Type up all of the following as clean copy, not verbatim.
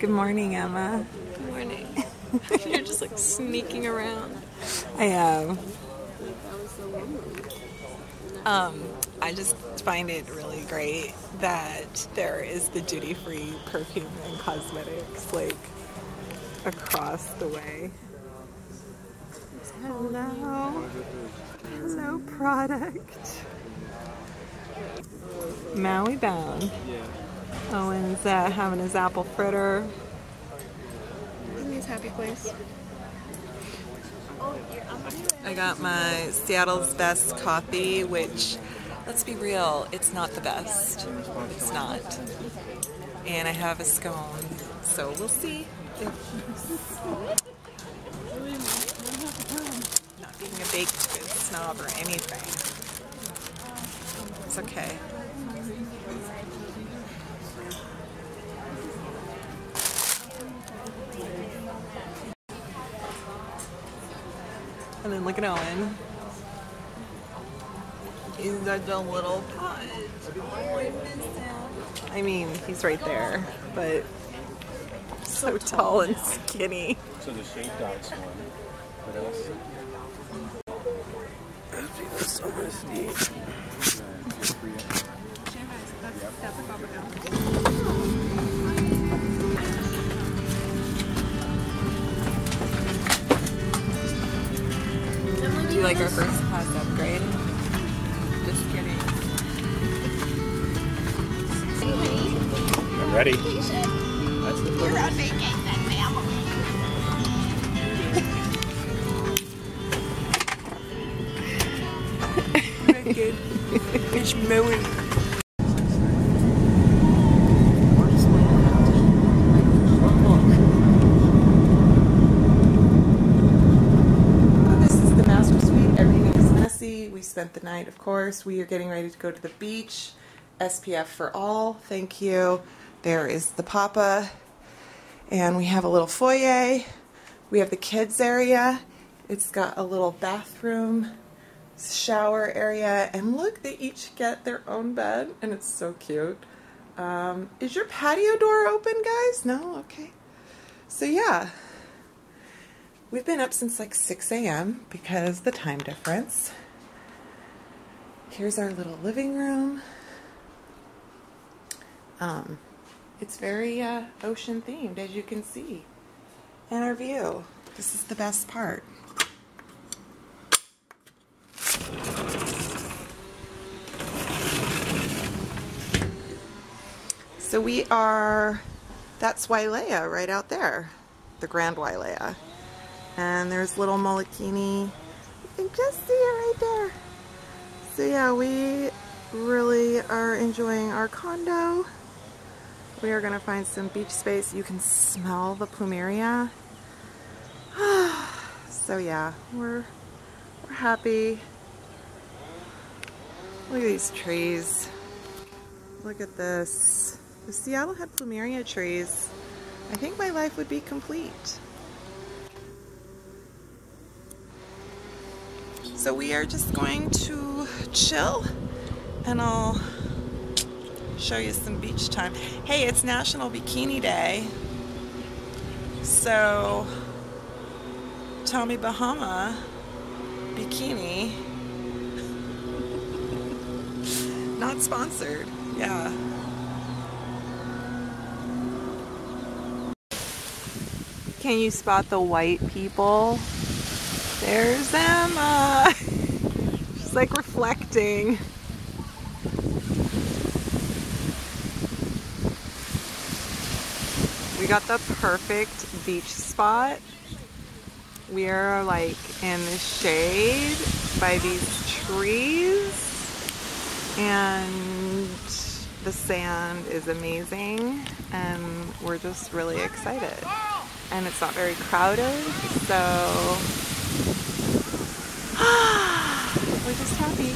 Good morning, Emma. Good morning. You're just like sneaking around. I am. I just find it really great that there is the duty-free perfume and cosmetics like across the way. Hello. Hello, product. Maui bound. Owen's having his apple fritter. Isn't this happy place? I got my Seattle's Best coffee, which, let's be real, it's not the best. It's not. And I have a scone, so we'll see. Not being a baked good snob or anything. It's okay. And then look at Owen. He's such a little pot. I mean, he's right there, but so tall and skinny. So the shake dots one. What else? That's so much neat. That's a copper down. Do you like our first class upgrade? Just kidding. I'm ready. You're on vacation, family. Good. It's Maui. We spent the night, of course. We are getting ready to go to the beach. SPF for all. Thank you. There is the papa. And we have a little foyer. We have the kids area. It's got a little bathroom, shower area. And look, they each get their own bed. And it's so cute. Is your patio door open, guys? No? Okay. So yeah. We've been up since like 6 a.m. because the time difference. Here's our little living room. It's very ocean themed, as you can see. And our view. This is the best part. So we are, that's Wailea right out there. The Grand Wailea. And there's little Molokini. You can just see it right there. So yeah, we really are enjoying our condo. We are going to find some beach space. You can smell the plumeria. So yeah, we're happy. Look at these trees. Look at this. If Seattle had plumeria trees, I think my life would be complete. So we are just going to chill and I'll show you some beach time. Hey, it's National Bikini Day. So Tommy Bahama bikini. Not sponsored. Yeah. Can you spot the white people? There's Emma. She's like reflecting. We got the perfect beach spot. We are like in the shade by these trees and the sand is amazing and we're just really excited. And it's not very crowded, so we're just happy.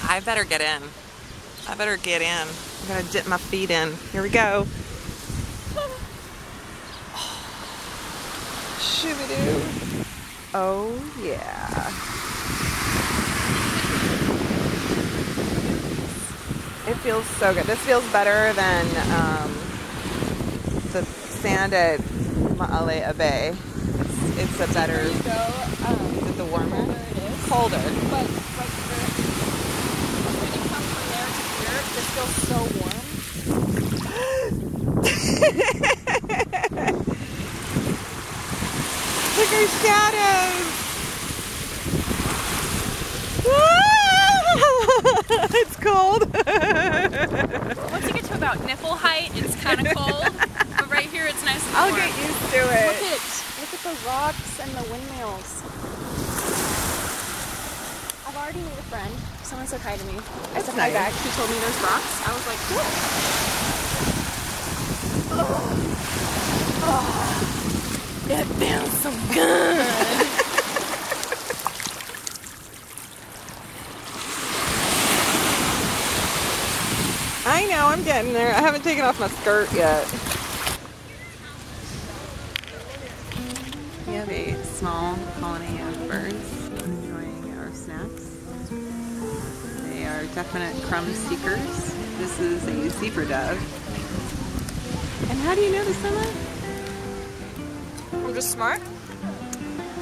I better get in. I'm gonna dip my feet in. Here we go. Shoo-ba-doo. Oh yeah. It feels so good. This feels better than the sand at Maui Bay. It's a better. Is it the warmer? Colder it is. Colder. But like when you come from there to here, this feels so warm. Look at our shadows. It's cold. Once you get to about nipple height, it's kind of cold. But right here, it's nice and warm. I'll get used to it. Look at the rocks and the windmills. I've already made a friend. Someone said hi to me. I said hi back. She told me there's rocks. I was like, cool. That feels so good. I know, I'm getting there. I haven't taken off my skirt yet. We have a small colony of birds enjoying our snacks. They are definite crumb seekers. This is a zebra dove. And how do you know this, Emma? I'm just smart.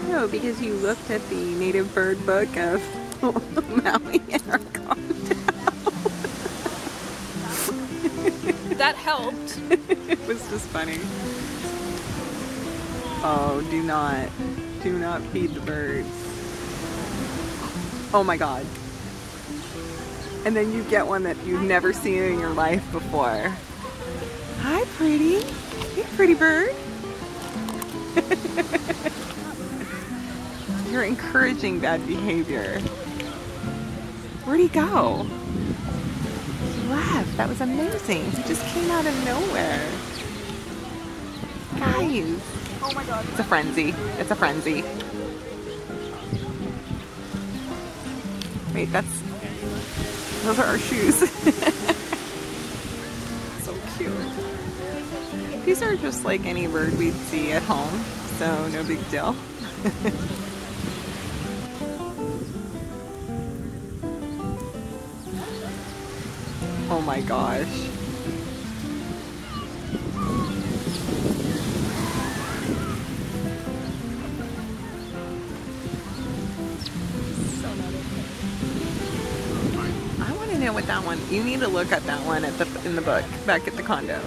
No, because you looked at the native bird book of Maui and our condo. That helped. It was just funny. Oh, do not feed the birds. Oh my God. And then you get one that you've never seen in your life before. Hi, pretty. Hey, pretty bird. You're encouraging bad behavior. Where'd he go? He left. That was amazing. He just came out of nowhere. Guys. Oh my God. It's a frenzy. It's a frenzy. Wait, those are our shoes. So cute. These are just like any bird we'd see at home, so no big deal. Oh my gosh. I want to know what that one, you need to look at that one in the book back at the condo.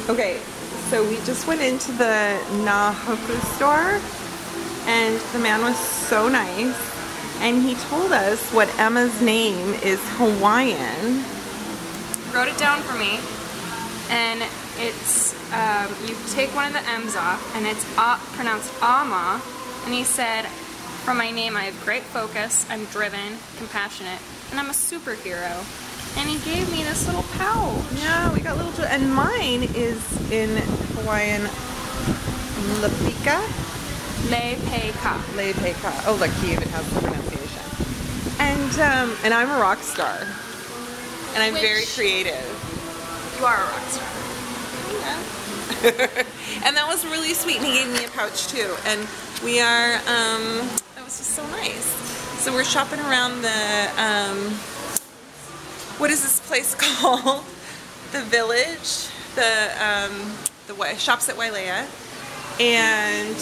Okay, so we just went into the Nahoku store and the man was so nice and he told us what Emma's name is Hawaiian. Wrote it down for me, and it's you take one of the M's off and it's pronounced Ama, and he said, from my name I have great focus, I'm driven, compassionate, and I'm a superhero. And he gave me this little pouch. Yeah, we got little, and mine is in Hawaiian Lepika. Lepeka. Lepeka. Oh, look, he even has the pronunciation. And I'm a rock star. And I'm very creative. You are a rock star. Yeah. And that was really sweet, and he gave me a pouch too. And we are, that was just so nice. So we're shopping around the, what is this place called? The Village, the shops at Wailea, and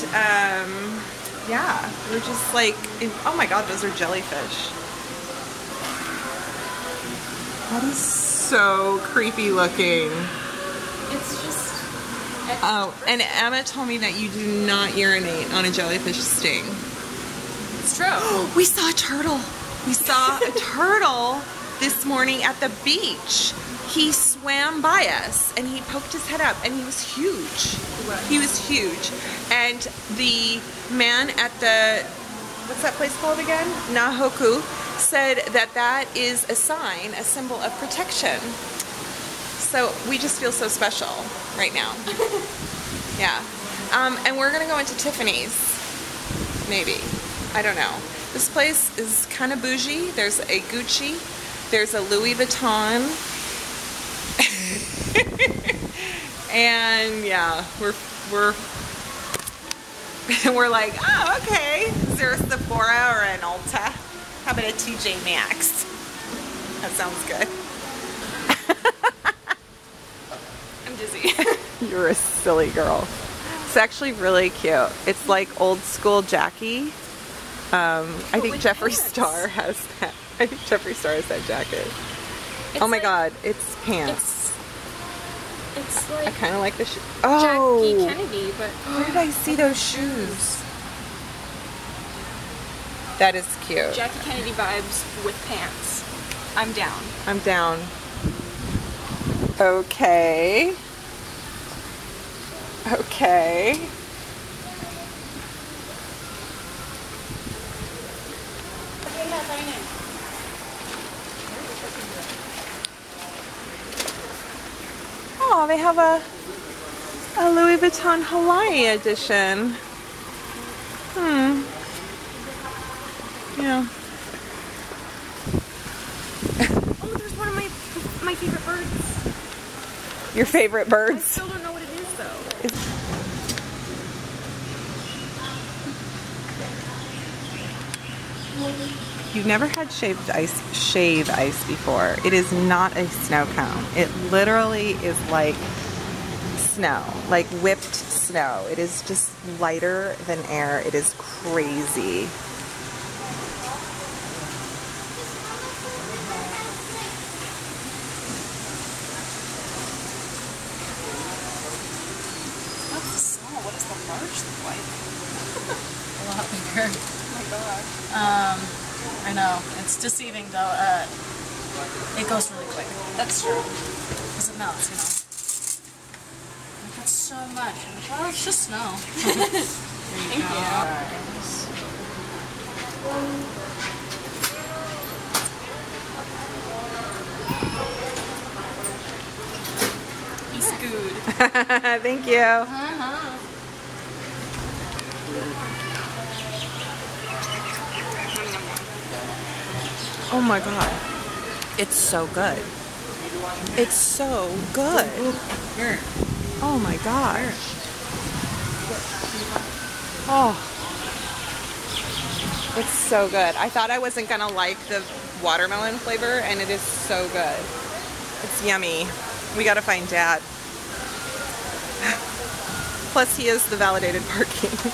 yeah, we're just like, oh my God, those are jellyfish. That is so creepy looking. It's just... Oh, and Emma told me that you do not urinate on a jellyfish sting. It's true. We saw a turtle. We saw a turtle this morning at the beach. He swam by us and he poked his head up and he was huge. He was huge. And the man at the, what's that place called again? Nahoku, said that that is a sign, a symbol of protection. So we just feel so special right now. Yeah. And we're gonna go into Tiffany's. Maybe. I don't know. This place is kind of bougie. There's a Gucci. There's a Louis Vuitton. And yeah, we're like, oh, okay. There's Sephora or an Ulta. How about a TJ Maxx? That sounds good. I'm dizzy. You're a silly girl. It's actually really cute. It's like old school Jackie. I think Jeffree Star has that. I think Jeffree Star has that jacket. It's oh my like, god, it's pants. It's like I kind of like the shoe. Oh! Jackie Kennedy, but Where did I see those shoes? That is cute. Jackie Kennedy vibes with pants. I'm down. I'm down. Okay. Okay. Oh, they have a Louis Vuitton Hawaii edition. Yeah. Oh, there's one of my favorite birds. Your favorite I birds? still don't know what it is though. You've never had shave ice before. It is not a snow cone. It literally is like snow, like whipped snow. It is just lighter than air. It is crazy. What's the small? What does the large look like? A lot bigger. Oh my gosh. I know. It's deceiving though. It goes really quick. That's true. Because it melts, you know. Like, that's so much. Well, it's just snow. Thank you. He's good. Thank you. Oh my god. It's so good. It's so good. Oh my god. Oh. It's so good. I thought I wasn't gonna like the watermelon flavor, and it is so good. It's yummy. We gotta find Dad. Plus he is the validated parking.